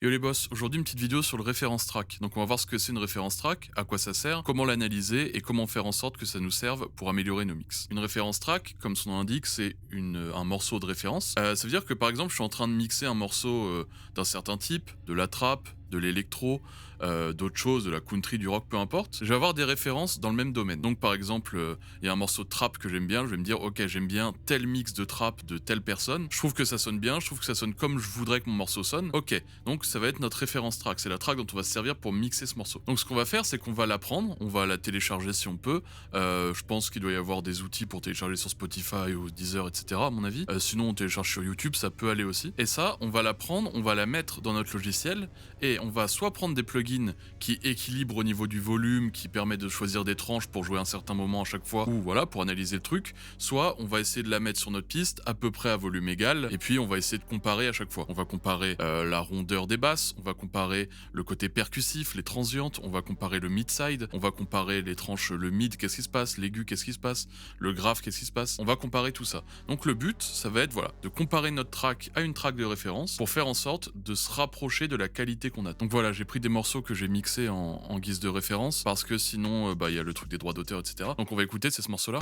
Yo les boss, aujourd'hui une petite vidéo sur le référence track. Donc on va voir ce que c'est une référence track, à quoi ça sert, comment l'analyser et comment faire en sorte que ça nous serve pour améliorer nos mix. Une référence track, comme son nom l'indique, c'est un morceau de référence. Ça veut dire que par exemple je suis en train de mixer un morceau d'un certain type, de la trap, de l'électro, d'autres choses, de la country, du rock, peu importe. Je vais avoir des références dans le même domaine. Donc par exemple, il y a un morceau de trap que j'aime bien, je vais me dire ok j'aime bien tel mix de trap de telle personne, je trouve que ça sonne bien, je trouve que ça sonne comme je voudrais que mon morceau sonne, ok, donc ça va être notre référence track, c'est la track dont on va se servir pour mixer ce morceau. Donc ce qu'on va faire c'est qu'on va la prendre, on va la télécharger si on peut, je pense qu'il doit y avoir des outils pour télécharger sur Spotify ou Deezer etc à mon avis, sinon on télécharge sur YouTube, ça peut aller aussi, et ça on va la prendre, on va la mettre dans notre logiciel, et on va soit prendre des plugins qui équilibrent au niveau du volume, qui permettent de choisir des tranches pour jouer un certain moment à chaque fois, ou voilà, pour analyser le truc, soit on va essayer de la mettre sur notre piste à peu près à volume égal, et puis on va essayer de comparer à chaque fois. On va comparer la rondeur des basses, on va comparer le côté percussif, les transientes, on va comparer le mid-side, on va comparer les tranches, le mid, qu'est-ce qui se passe, l'aigu, qu'est-ce qui se passe, le grave, qu'est-ce qui se passe, on va comparer tout ça. Donc le but, ça va être, voilà, de comparer notre track à une track de référence pour faire en sorte de se rapprocher de la qualité qu'on a. Donc voilà, j'ai pris des morceaux que j'ai mixés en guise de référence, parce que sinon, il y a le truc des droits d'auteur, etc. Donc on va écouter, c'est ce morceau-là.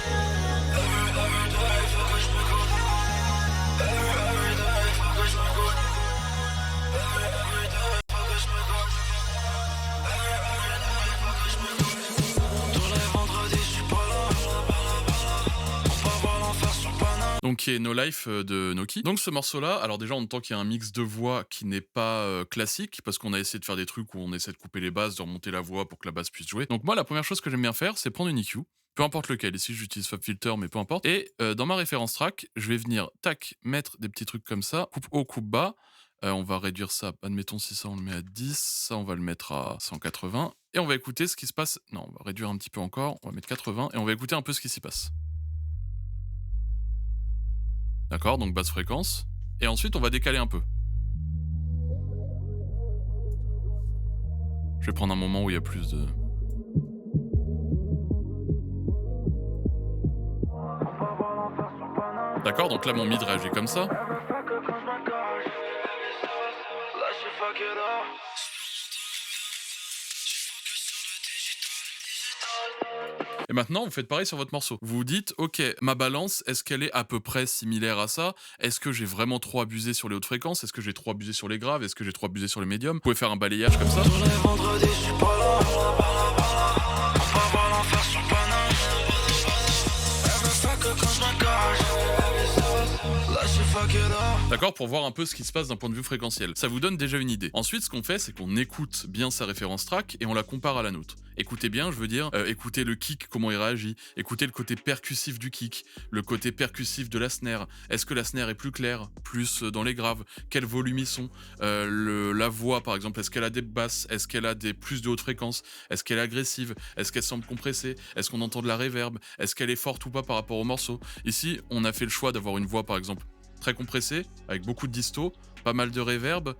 Donc qui est No Life de Noki. Donc ce morceau-là, alors déjà on entend qu'il y a un mix de voix qui n'est pas classique, parce qu'on a essayé de faire des trucs où on essaie de couper les basses, de remonter la voix pour que la basse puisse jouer. Donc moi la première chose que j'aime bien faire, c'est prendre une EQ, peu importe lequel, ici j'utilise FabFilter mais peu importe, et dans ma référence track, je vais venir, tac, mettre des petits trucs comme ça, coupe haut, coupe bas, on va réduire ça, admettons si ça on le met à 10, ça on va le mettre à 180, et on va écouter ce qui se passe, non on va réduire un petit peu encore, on va mettre 80, et on va écouter un peu ce qui s'y passe. D'accord, donc basse fréquence. Et ensuite, on va décaler un peu. Je vais prendre un moment où il y a plus de... D'accord, donc là, mon mid réagit comme ça. Et maintenant, vous faites pareil sur votre morceau. Vous vous dites, ok, ma balance, est-ce qu'elle est à peu près similaire à ça? Est-ce que j'ai vraiment trop abusé sur les hautes fréquences? Est-ce que j'ai trop abusé sur les graves? Est-ce que j'ai trop abusé sur les médiums? Vous pouvez faire un balayage comme ça. D'accord, pour voir un peu ce qui se passe d'un point de vue fréquentiel. Ça vous donne déjà une idée. Ensuite, ce qu'on fait, c'est qu'on écoute bien sa référence track et on la compare à la nôtre. Écoutez bien, je veux dire, écoutez le kick, comment il réagit, écoutez le côté percussif du kick, le côté percussif de la snare. Est-ce que la snare est plus claire, plus dans les graves? Quel volume ils sont? La voix, par exemple, est-ce qu'elle a des basses? Est-ce qu'elle a plus de hautes fréquences? Est-ce qu'elle est agressive? Est-ce qu'elle semble compressée? Est-ce qu'on entend de la réverb? Est-ce qu'elle est forte ou pas par rapport au morceau? Ici, on a fait le choix d'avoir une voix, par exemple, très compressée, avec beaucoup de disto, pas mal de reverb,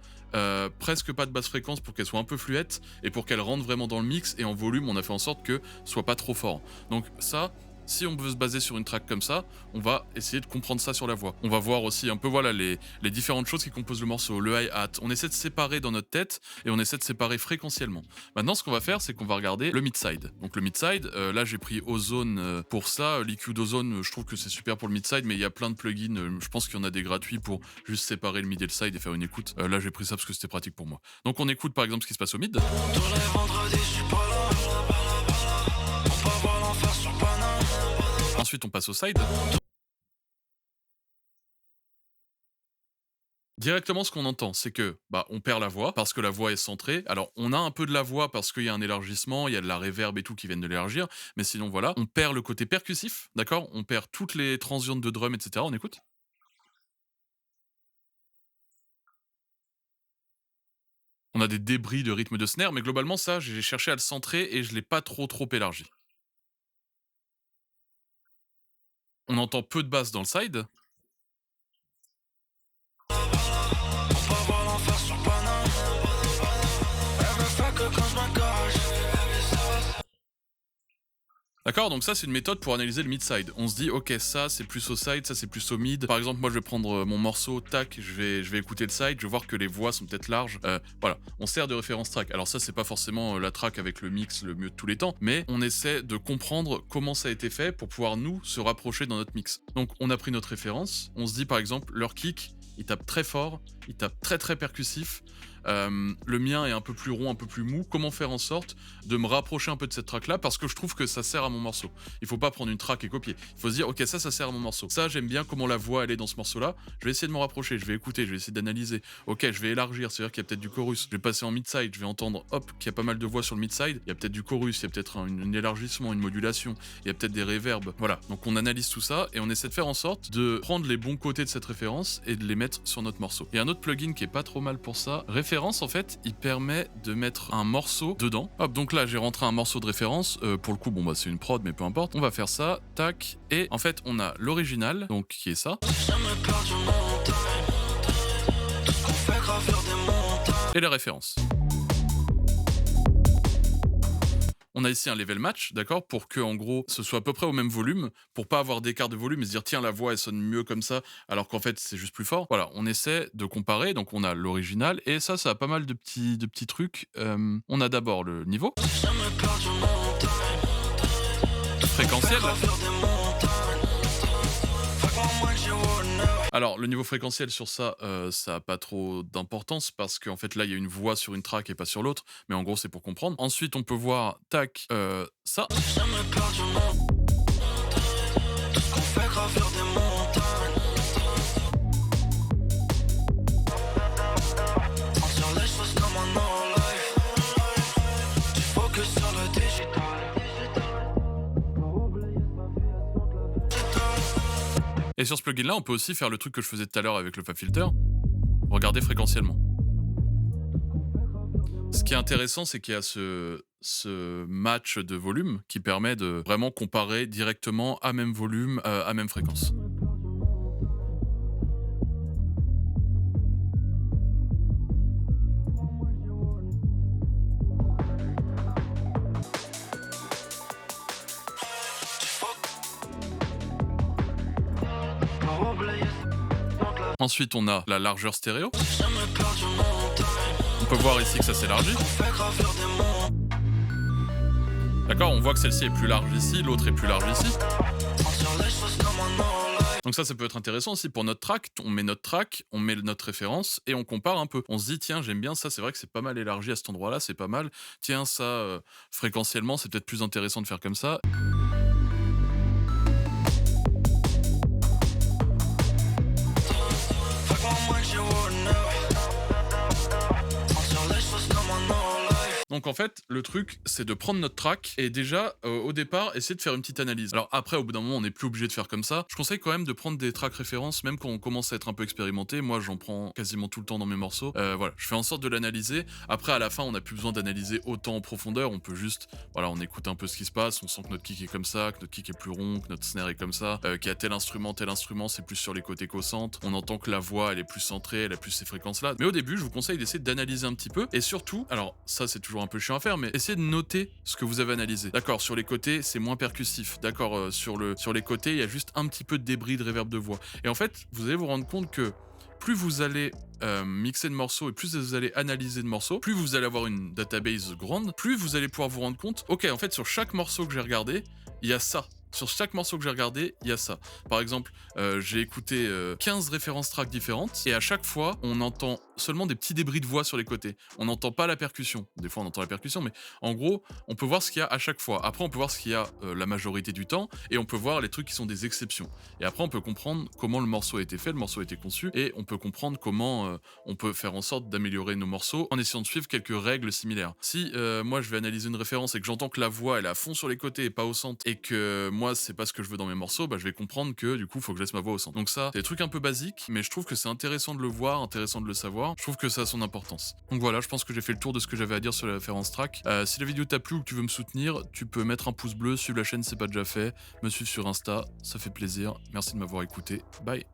presque pas de basse fréquence pour qu'elle soit un peu fluette, et pour qu'elle rentre vraiment dans le mix, et en volume, on a fait en sorte que ce soit pas trop fort. Donc ça, si on veut se baser sur une track comme ça, on va essayer de comprendre ça sur la voix. On va voir aussi un peu voilà les différentes choses qui composent le morceau, le hi-hat. On essaie de séparer dans notre tête et on essaie de séparer fréquentiellement. Maintenant, ce qu'on va faire, c'est qu'on va regarder le mid-side. Donc le mid-side, là j'ai pris Ozone pour ça. L'EQ d'Ozone, je trouve que c'est super pour le mid-side, mais il y a plein de plugins. Je pense qu'il y en a des gratuits pour juste séparer le mid et le side et faire une écoute. Là j'ai pris ça parce que c'était pratique pour moi. Donc on écoute par exemple ce qui se passe au mid. Ensuite, on passe au side. Directement, ce qu'on entend, c'est que, on perd la voix parce que la voix est centrée. Alors, on a un peu de la voix parce qu'il y a un élargissement, il y a de la reverb et tout qui viennent de l'élargir. Mais sinon, voilà, on perd le côté percussif, d'accord? On perd toutes les transientes de drum, etc. On écoute. On a des débris de rythme de snare, mais globalement, ça, j'ai cherché à le centrer et je l'ai pas trop élargi. On entend peu de basse dans le side. D'accord, donc ça c'est une méthode pour analyser le mid-side. On se dit, ok, ça c'est plus au side, ça c'est plus au mid. Par exemple, moi je vais prendre mon morceau, tac, je vais écouter le side, je vais voir que les voix sont peut-être larges. Voilà, on sert de référence track. Alors ça c'est pas forcément la track avec le mix le mieux de tous les temps, mais on essaie de comprendre comment ça a été fait pour pouvoir nous se rapprocher dans notre mix. Donc on a pris notre référence, on se dit par exemple, leur kick, il tape très fort, il tape très très percussif. Le mien est un peu plus rond, un peu plus mou. Comment faire en sorte de me rapprocher un peu de cette track là, parce que je trouve que ça sert à mon morceau. Il faut pas prendre une track et copier. Il faut se dire, ok, ça sert à mon morceau. Ça, j'aime bien comment la voix elle est dans ce morceau là. Je vais essayer de me rapprocher, je vais écouter, je vais essayer d'analyser. Ok, je vais élargir, c'est-à-dire qu'il y a peut-être du chorus. Je vais passer en mid-side, je vais entendre, hop, qu'il y a pas mal de voix sur le mid-side. Il y a peut-être du chorus, il y a peut-être un élargissement, une modulation. Il y a peut-être des reverbs. Voilà. Donc on analyse tout ça et on essaie de faire en sorte de prendre les bons côtés de cette référence et de les mettre sur notre morceau. Il y a un autre plugin qui est pas trop mal pour ça. Référence, en fait, il permet de mettre un morceau dedans. Hop, donc là j'ai rentré un morceau de référence. Pour le coup, bon bah c'est une prod, mais peu importe. On va faire ça, tac. Et en fait, on a l'original, donc qui est ça. Et la référence. On a ici un level match, d'accord, pour que en gros ce soit à peu près au même volume, pour pas avoir d'écart de volume et se dire tiens la voix elle sonne mieux comme ça, alors qu'en fait c'est juste plus fort. Voilà, on essaie de comparer, donc on a l'original et ça a pas mal de petits trucs. On a d'abord le niveau fréquentiel. Alors, le niveau fréquentiel sur ça, ça a pas trop d'importance parce qu'en fait, là, il y a une voix sur une track et pas sur l'autre. Mais en gros, c'est pour comprendre. Ensuite, on peut voir, tac, ça. Et sur ce plugin-là, on peut aussi faire le truc que je faisais tout à l'heure avec le FabFilter. Regardez fréquentiellement. Ce qui est intéressant, c'est qu'il y a ce match de volume qui permet de vraiment comparer directement à même volume, à même fréquence. Ensuite, on a la largeur stéréo. On peut voir ici que ça s'élargit. D'accord, on voit que celle-ci est plus large ici, l'autre est plus large ici. Donc ça peut être intéressant aussi pour notre track. On met notre track, on met notre référence et on compare un peu. On se dit, tiens, j'aime bien ça, c'est vrai que c'est pas mal élargi à cet endroit-là, c'est pas mal. Tiens, ça, fréquentiellement, c'est peut-être plus intéressant de faire comme ça. Donc en fait, le truc, c'est de prendre notre track et déjà, au départ, essayer de faire une petite analyse. Alors après, au bout d'un moment, on n'est plus obligé de faire comme ça. Je conseille quand même de prendre des tracks références, même quand on commence à être un peu expérimenté. Moi, j'en prends quasiment tout le temps dans mes morceaux. Voilà, je fais en sorte de l'analyser. Après, à la fin, on n'a plus besoin d'analyser autant en profondeur. On peut juste, voilà, on écoute un peu ce qui se passe. On sent que notre kick est comme ça, que notre kick est plus rond, que notre snare est comme ça, qu'il y a tel instrument, c'est plus sur les côtés qu'au centre. On entend que la voix, elle est plus centrée, elle a plus ces fréquences-là. Mais au début, je vous conseille d'essayer d'analyser un petit peu. Et surtout, alors ça, c'est toujours un peu chiant à faire, mais essayez de noter ce que vous avez analysé. D'accord, sur les côtés, c'est moins percussif. D'accord, sur les côtés, il y a juste un petit peu de débris de reverb de voix. Et en fait, vous allez vous rendre compte que plus vous allez mixer de morceaux et plus vous allez analyser de morceaux, plus vous allez avoir une database grande, plus vous allez pouvoir vous rendre compte, ok, en fait, sur chaque morceau que j'ai regardé, il y a ça. Sur chaque morceau que j'ai regardé, il y a ça. Par exemple, j'ai écouté 15 références tracks différentes et à chaque fois, on entend seulement des petits débris de voix sur les côtés. On n'entend pas la percussion. Des fois, on entend la percussion, mais en gros, on peut voir ce qu'il y a à chaque fois. Après, on peut voir ce qu'il y a la majorité du temps et on peut voir les trucs qui sont des exceptions. Et après, on peut comprendre comment le morceau a été fait, le morceau a été conçu et on peut comprendre comment on peut faire en sorte d'améliorer nos morceaux en essayant de suivre quelques règles similaires. Si moi, je vais analyser une référence et que j'entends que la voix, elle est à fond sur les côtés et pas au centre et que moi, c'est pas ce que je veux dans mes morceaux, bah je vais comprendre que du coup, faut que je laisse ma voix au centre. Donc ça, c'est des trucs un peu basiques, mais je trouve que c'est intéressant de le voir, intéressant de le savoir. Je trouve que ça a son importance. Donc voilà, je pense que j'ai fait le tour de ce que j'avais à dire sur la référence track. Si la vidéo t'a plu ou que tu veux me soutenir, tu peux mettre un pouce bleu, suivre la chaîne si c'est pas déjà fait, me suivre sur Insta, ça fait plaisir. Merci de m'avoir écouté. Bye.